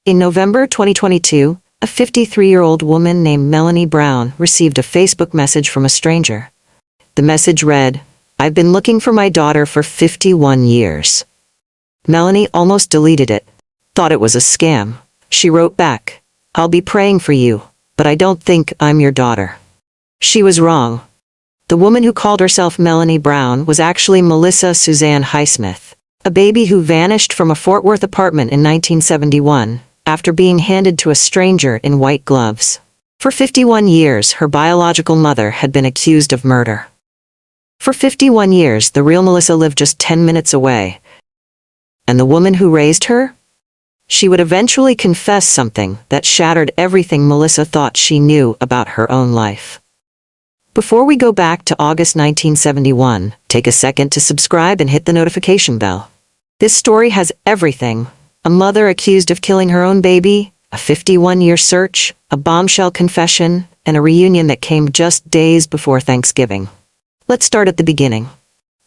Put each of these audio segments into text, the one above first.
In November 2022, a 53-year-old woman named Melanie Brown received a Facebook message from a stranger. The message read, "I've been looking for my daughter for 51 years." Melanie almost deleted it, thought it was a scam. She wrote back, "I'll be praying for you, but I don't think I'm your daughter." She was wrong. The woman who called herself Melanie Brown was actually Melissa Suzanne Highsmith, a baby who vanished from a Fort Worth apartment in 1971 after being handed to a stranger in white gloves. For 51 years, her biological mother had been accused of murder. For 51 years, the real Melissa lived just 10 minutes away. And the woman who raised her? She would eventually confess something that shattered everything Melissa thought she knew about her own life. Before we go back to August 1971, take a second to subscribe and hit the notification bell. This story has everything: a mother accused of killing her own baby, a 51-year search, a bombshell confession, and a reunion that came just days before Thanksgiving. Let's start at the beginning.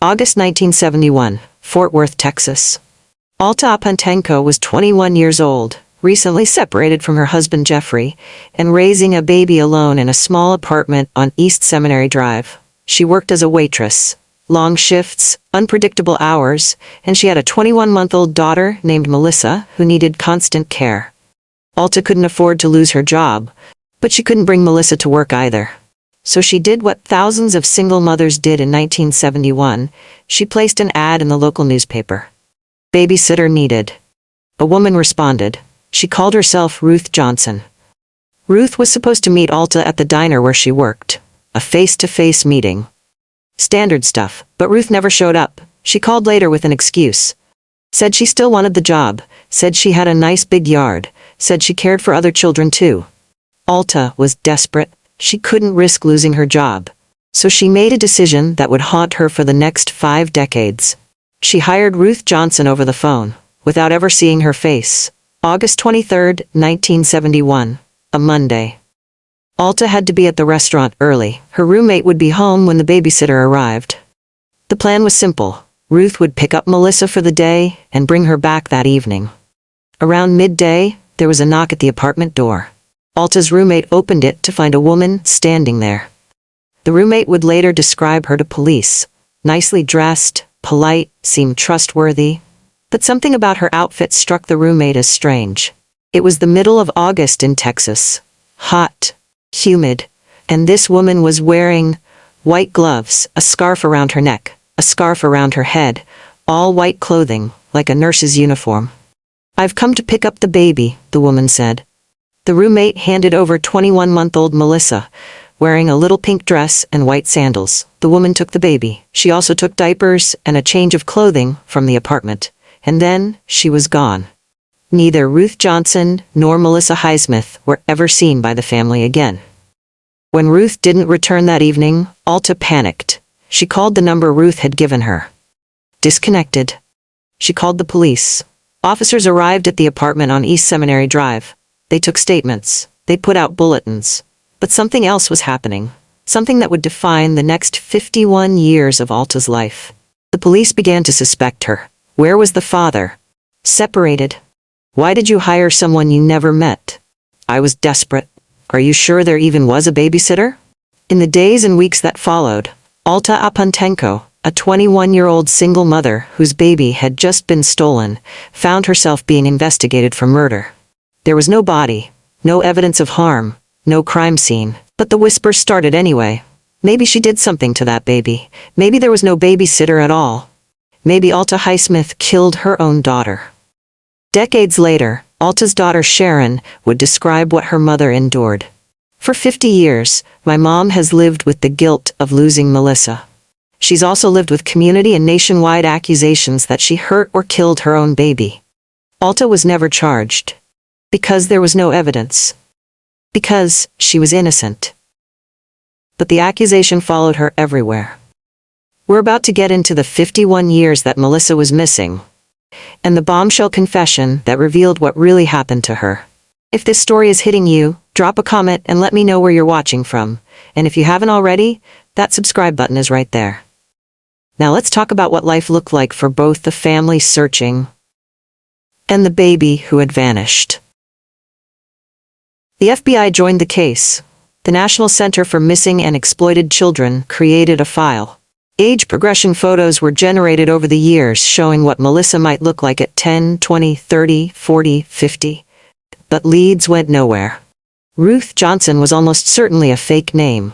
August 1971, Fort Worth, Texas. Alta Apontenko was 21 years old, recently separated from her husband Jeffrey, and raising a baby alone in a small apartment on East Seminary Drive. She worked as a waitress. Long shifts, unpredictable hours, and she had a 21-month-old daughter named Melissa who needed constant care. Alta couldn't afford to lose her job, but she couldn't bring Melissa to work either. So she did what thousands of single mothers did in 1971. She placed an ad in the local newspaper. Babysitter needed. A woman responded. She called herself Ruth Johnson. Ruth was supposed to meet Alta at the diner where she worked. A face-to-face meeting. Standard stuff, but Ruth never showed up. She called later with an excuse. Said she still wanted the job, said she had a nice big yard, said she cared for other children too. Alta was desperate. She couldn't risk losing her job. So she made a decision that would haunt her for the next 5 decades. She hired Ruth Johnson over the phone, without ever seeing her face. August 23, 1971, a Monday. Alta had to be at the restaurant early. Her roommate would be home when the babysitter arrived. The plan was simple. Ruth would pick up Melissa for the day and bring her back that evening. Around midday, there was a knock at the apartment door. Alta's roommate opened it to find a woman standing there. The roommate would later describe her to police. Nicely dressed, polite, seemed trustworthy. But something about her outfit struck the roommate as strange. It was the middle of August in Texas. Hot, humid, and this woman was wearing white gloves, a scarf around her neck, a scarf around her head, all white clothing, like a nurse's uniform. "I've come to pick up the baby," the woman said. The roommate handed over 21-month-old Melissa, wearing a little pink dress and white sandals. The woman took the baby. She also took diapers and a change of clothing from the apartment. And then she was gone. Neither Ruth Johnson nor Melissa Highsmith were ever seen by the family again. When Ruth didn't return that evening, Alta panicked. She called the number Ruth had given her. Disconnected. She called the police. Officers arrived at the apartment on East Seminary Drive. They took statements. They put out bulletins. But something else was happening. Something that would define the next 51 years of Alta's life. The police began to suspect her. Where was the father? Separated. Why did you hire someone you never met? I was desperate. Are you sure there even was a babysitter? In the days and weeks that followed, Alta Apontenko, a 21-year-old single mother whose baby had just been stolen, found herself being investigated for murder. There was no body, no evidence of harm, no crime scene, but the whispers started anyway. Maybe she did something to that baby. Maybe there was no babysitter at all. Maybe Alta Highsmith killed her own daughter. Decades later, Alta's daughter Sharon would describe what her mother endured. For 50 years, my mom has lived with the guilt of losing Melissa. She's also lived with community and nationwide accusations that she hurt or killed her own baby. Alta was never charged. Because there was no evidence. Because she was innocent. But the accusation followed her everywhere. We're about to get into the 51 years that Melissa was missing, and the bombshell confession that revealed what really happened to her. If this story is hitting you, drop a comment and let me know where you're watching from. And if you haven't already, that subscribe button is right there. Now let's talk about what life looked like for both the family searching and the baby who had vanished. The FBI joined the case. The National Center for Missing and Exploited Children created a file. Age progression photos were generated over the years showing what Melissa might look like at 10, 20, 30, 40, 50. But leads went nowhere. Ruth Johnson was almost certainly a fake name.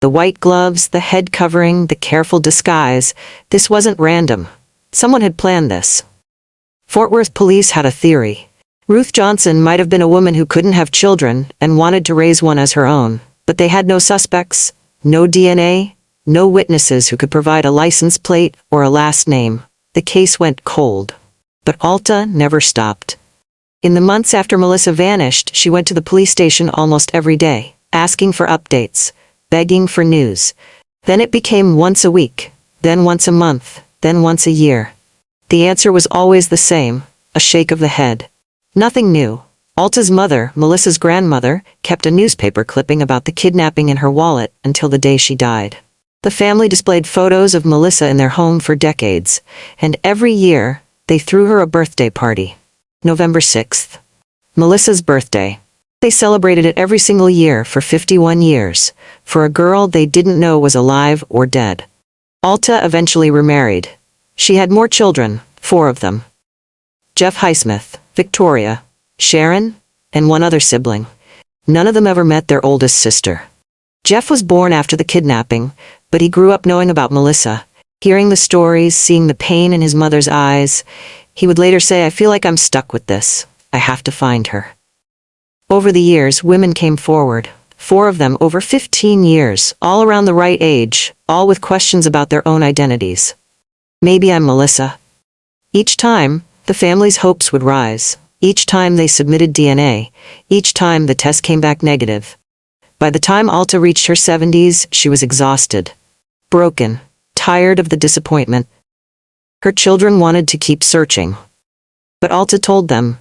The white gloves, the head covering, the careful disguise, this wasn't random. Someone had planned this. Fort Worth police had a theory. Ruth Johnson might have been a woman who couldn't have children and wanted to raise one as her own, but they had no suspects, no DNA, no witnesses who could provide a license plate or a last name. The case went cold. But Alta never stopped. In the months after Melissa vanished, she went to the police station almost every day, asking for updates, begging for news. Then it became once a week, then once a month, then once a year. The answer was always the same, a shake of the head. Nothing new. Alta's mother, Melissa's grandmother, kept a newspaper clipping about the kidnapping in her wallet until the day she died. The family displayed photos of Melissa in their home for decades, and every year, they threw her a birthday party. November 6th. Melissa's birthday. They celebrated it every single year for 51 years, for a girl they didn't know was alive or dead. Alta eventually remarried. She had more children, 4 of them. Jeff Highsmith, Victoria, Sharon, and one other sibling. None of them ever met their oldest sister. Jeff was born after the kidnapping, but he grew up knowing about Melissa, hearing the stories, seeing the pain in his mother's eyes. He would later say, "I feel like I'm stuck with this. I have to find her." Over the years, women came forward, 4 of them over 15 years, all around the right age, all with questions about their own identities. Maybe I'm Melissa. Each time, the family's hopes would rise. Each time they submitted DNA. Each time the test came back negative. By the time Alta reached her 70s, she was exhausted, broken, tired of the disappointment. Her children wanted to keep searching. But Alta told them,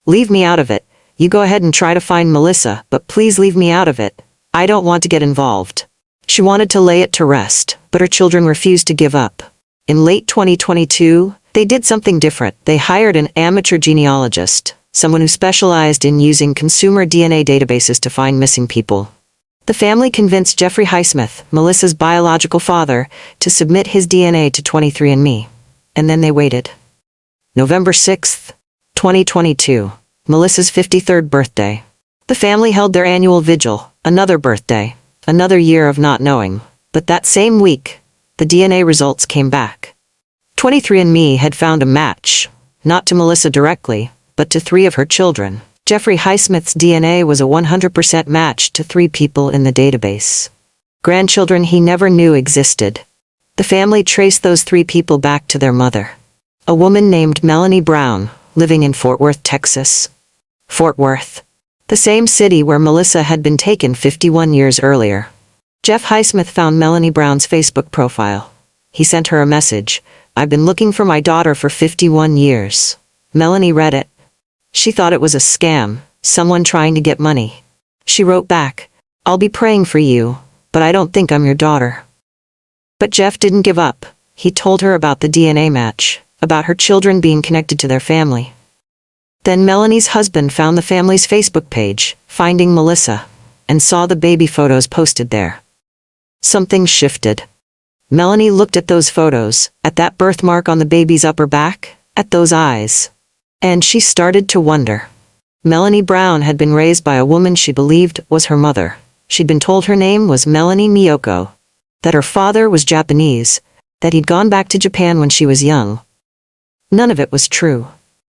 "Leave me out of it. You go ahead and try to find Melissa, but please leave me out of it. I don't want to get involved." She wanted to lay it to rest, but her children refused to give up. In late 2022, they did something different. They hired an amateur genealogist, someone who specialized in using consumer DNA databases to find missing people. The family convinced Jeffrey Highsmith, Melissa's biological father, to submit his DNA to 23andMe. And then they waited. November 6th, 2022, Melissa's 53rd birthday. The family held their annual vigil, another birthday, another year of not knowing. But that same week, the DNA results came back. 23andMe had found a match, not to Melissa directly, but to 3 of her children. Jeffrey Highsmith's DNA was a 100% match to 3 people in the database. Grandchildren he never knew existed. The family traced those 3 people back to their mother. A woman named Melanie Brown, living in Fort Worth, Texas. Fort Worth. The same city where Melissa had been taken 51 years earlier. Jeff Highsmith found Melanie Brown's Facebook profile. He sent her a message, "I've been looking for my daughter for 51 years. Melanie read it. She thought it was a scam, someone trying to get money. She wrote back, "I'll be praying for you, but I don't think I'm your daughter." But Jeff didn't give up. He told her about the DNA match, about her children being connected to their family. Then Melanie's husband found the family's Facebook page, Finding Melissa, and saw the baby photos posted there. Something shifted. Melanie looked at those photos, at that birthmark on the baby's upper back, at those eyes. And she started to wonder. Melanie Brown had been raised by a woman she believed was her mother. She'd been told her name was Melanie Miyoko, that her father was Japanese, that he'd gone back to Japan when she was young. None of it was true.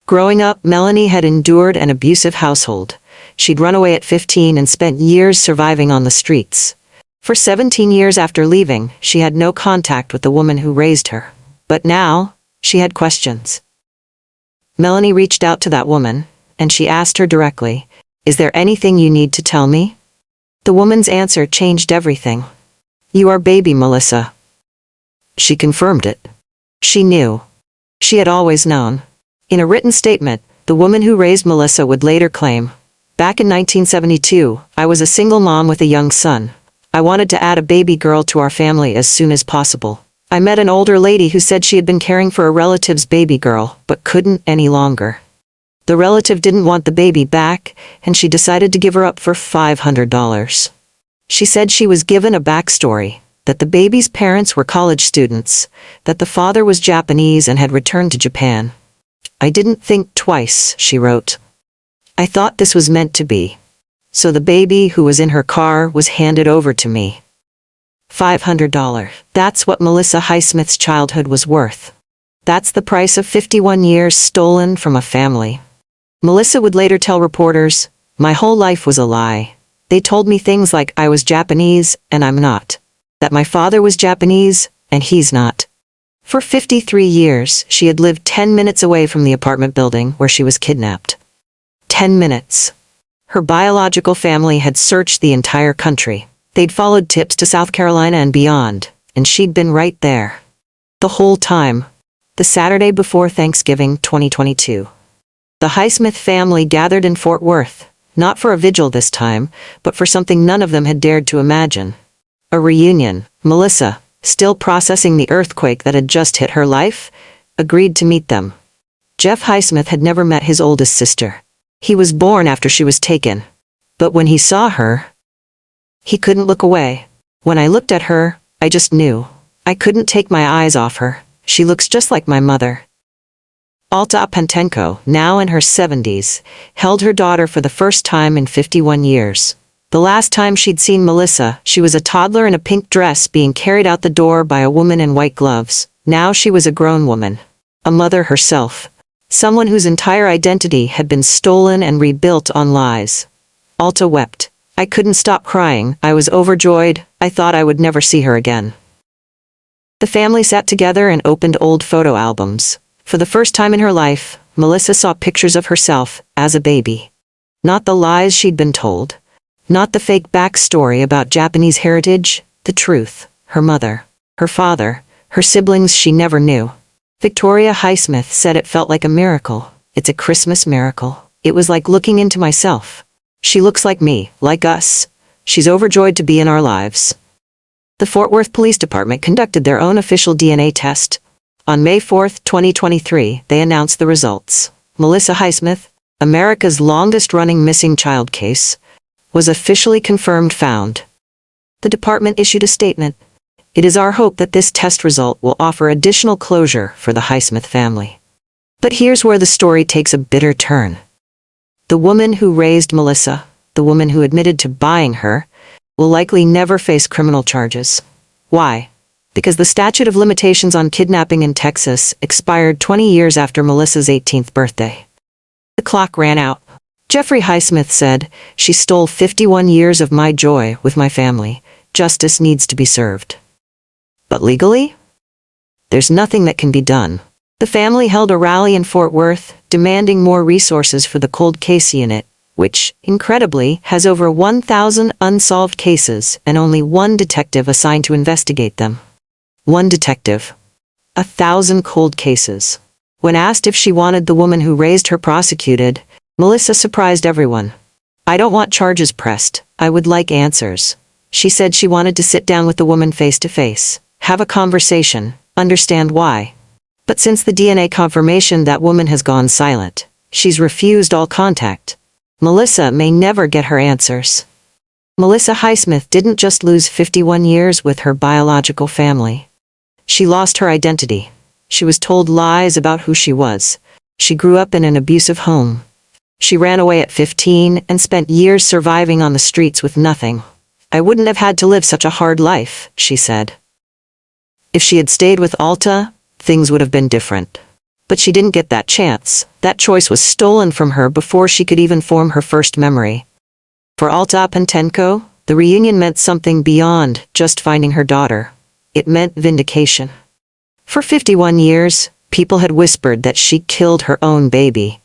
Growing up, Melanie had endured an abusive household. She'd run away at 15 and spent years surviving on the streets. For 17 years after leaving, she had no contact with the woman who raised her. But now, she had questions. Melanie reached out to that woman, and she asked her directly, "Is there anything you need to tell me?" The woman's answer changed everything. "You are baby Melissa." She confirmed it. She knew. She had always known. In a written statement, the woman who raised Melissa would later claim, "Back in 1972, I was a single mom with a young son. I wanted to add a baby girl to our family as soon as possible. I met an older lady who said she had been caring for a relative's baby girl, but couldn't any longer. The relative didn't want the baby back, and she decided to give her up for $500. She said she was given a backstory, that the baby's parents were college students, that the father was Japanese and had returned to Japan. "I didn't think twice," she wrote. "I thought this was meant to be. So the baby who was in her car was handed over to me." $500. That's what Melissa Highsmith's childhood was worth. That's the price of 51 years stolen from a family. Melissa would later tell reporters, "My whole life was a lie. They told me things like I was Japanese and I'm not. That my father was Japanese and he's not." For 53 years, she had lived 10 minutes away from the apartment building where she was kidnapped. 10 minutes. Her biological family had searched the entire country. They'd followed tips to South Carolina and beyond, and she'd been right there. The whole time. The Saturday before Thanksgiving 2022. The Highsmith family gathered in Fort Worth, not for a vigil this time, but for something none of them had dared to imagine. A reunion. Melissa, still processing the earthquake that had just hit her life, agreed to meet them. Jeff Highsmith had never met his oldest sister. He was born after she was taken. But when he saw her, he couldn't look away. "When I looked at her, I just knew. I couldn't take my eyes off her. She looks just like my mother." Alta Pantenko, now in her 70s, held her daughter for the first time in 51 years. The last time she'd seen Melissa, she was a toddler in a pink dress being carried out the door by a woman in white gloves. Now she was a grown woman. A mother herself. Someone whose entire identity had been stolen and rebuilt on lies. Alta wept. "I couldn't stop crying. I was overjoyed. I thought I would never see her again." The family sat together and opened old photo albums. For the first time in her life, Melissa saw pictures of herself as a baby. Not the lies she'd been told. Not the fake backstory about Japanese heritage. The truth. Her mother. Her father. Her siblings she never knew. Victoria Highsmith said it felt like a miracle. "It's a Christmas miracle. It was like looking into myself. She looks like me, like us. She's overjoyed to be in our lives." The Fort Worth Police Department conducted their own official DNA test. On May 4, 2023, they announced the results. Melissa Highsmith, America's longest-running missing child case, was officially confirmed found. The department issued a statement. "It is our hope that this test result will offer additional closure for the Highsmith family." But here's where the story takes a bitter turn. The woman who raised Melissa, the woman who admitted to buying her, will likely never face criminal charges. Why? Because the statute of limitations on kidnapping in Texas expired 20 years after Melissa's 18th birthday. The clock ran out. Jeffrey Highsmith said, "She stole 51 years of my joy with my family. Justice needs to be served." But legally? There's nothing that can be done. The family held a rally in Fort Worth, demanding more resources for the cold case unit, which, incredibly, has over 1,000 unsolved cases and only one detective assigned to investigate them. One detective. 1,000 cold cases. When asked if she wanted the woman who raised her prosecuted, Melissa surprised everyone. "I don't want charges pressed. I would like answers." She said she wanted to sit down with the woman face to face, have a conversation, understand why. But since the DNA confirmation, that woman has gone silent. She's refused all contact. Melissa may never get her answers. Melissa Highsmith didn't just lose 51 years with her biological family. She lost her identity. She was told lies about who she was. She grew up in an abusive home. She ran away at 15 and spent years surviving on the streets with nothing. "I wouldn't have had to live such a hard life," she said. If she had stayed with Alta, things would have been different. But she didn't get that chance. That choice was stolen from her before she could even form her first memory. For Alta Pantenko, the reunion meant something beyond just finding her daughter. It meant vindication. For 51 years, people had whispered that she killed her own baby.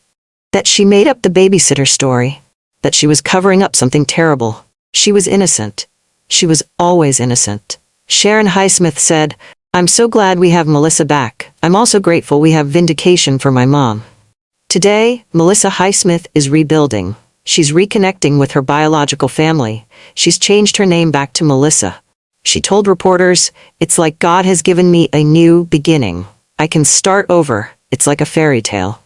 That she made up the babysitter story. That she was covering up something terrible. She was innocent. She was always innocent. Sharon Highsmith said, "I'm so glad we have Melissa back. I'm also grateful we have vindication for my mom." Today, Melissa Highsmith is rebuilding. She's reconnecting with her biological family. She's changed her name back to Melissa. She told reporters, "It's like God has given me a new beginning. I can start over. It's like a fairy tale."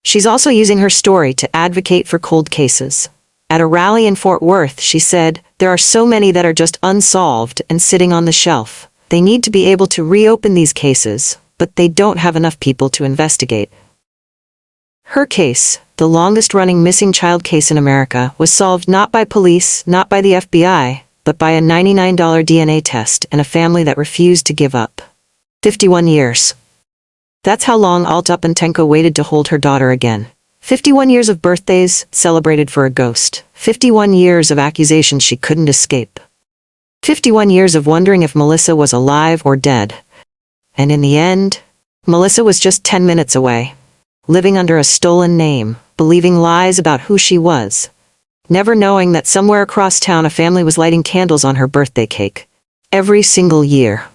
She's also using her story to advocate for cold cases. At a rally in Fort Worth, she said, "There are so many that are just unsolved and sitting on the shelf. They need to be able to reopen these cases, but they don't have enough people to investigate." Her case, the longest-running missing child case in America, was solved not by police, not by the FBI, but by a $99 DNA test and a family that refused to give up. 51 years. That's how long Altapantenko waited to hold her daughter again. 51 years of birthdays celebrated for a ghost. 51 years of accusations she couldn't escape. 51 years of wondering if Melissa was alive or dead. And in the end, Melissa was just 10 minutes away, living under a stolen name, believing lies about who she was, never knowing that somewhere across town a family was lighting candles on her birthday cake. Every single year.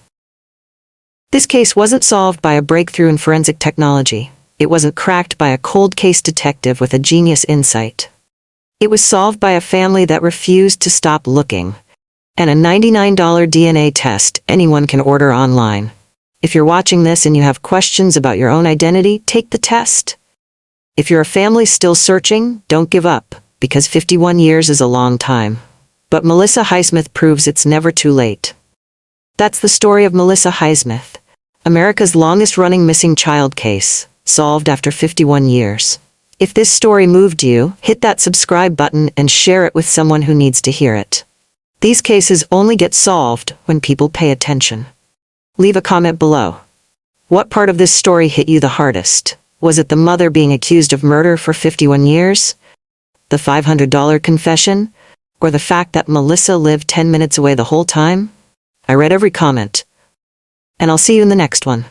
This case wasn't solved by a breakthrough in forensic technology. It wasn't cracked by a cold case detective with a genius insight. It was solved by a family that refused to stop looking. And a $99 DNA test anyone can order online. If you're watching this and you have questions about your own identity, take the test. If you're a family still searching, don't give up, because 51 years is a long time. But Melissa Highsmith proves it's never too late. That's the story of Melissa Highsmith, America's longest-running missing child case, solved after 51 years. If this story moved you, hit that subscribe button and share it with someone who needs to hear it. These cases only get solved when people pay attention. Leave a comment below. What part of this story hit you the hardest? Was it the mother being accused of murder for 51 years? The $500 confession? Or the fact that Melissa lived 10 minutes away the whole time? I read every comment. And I'll see you in the next one.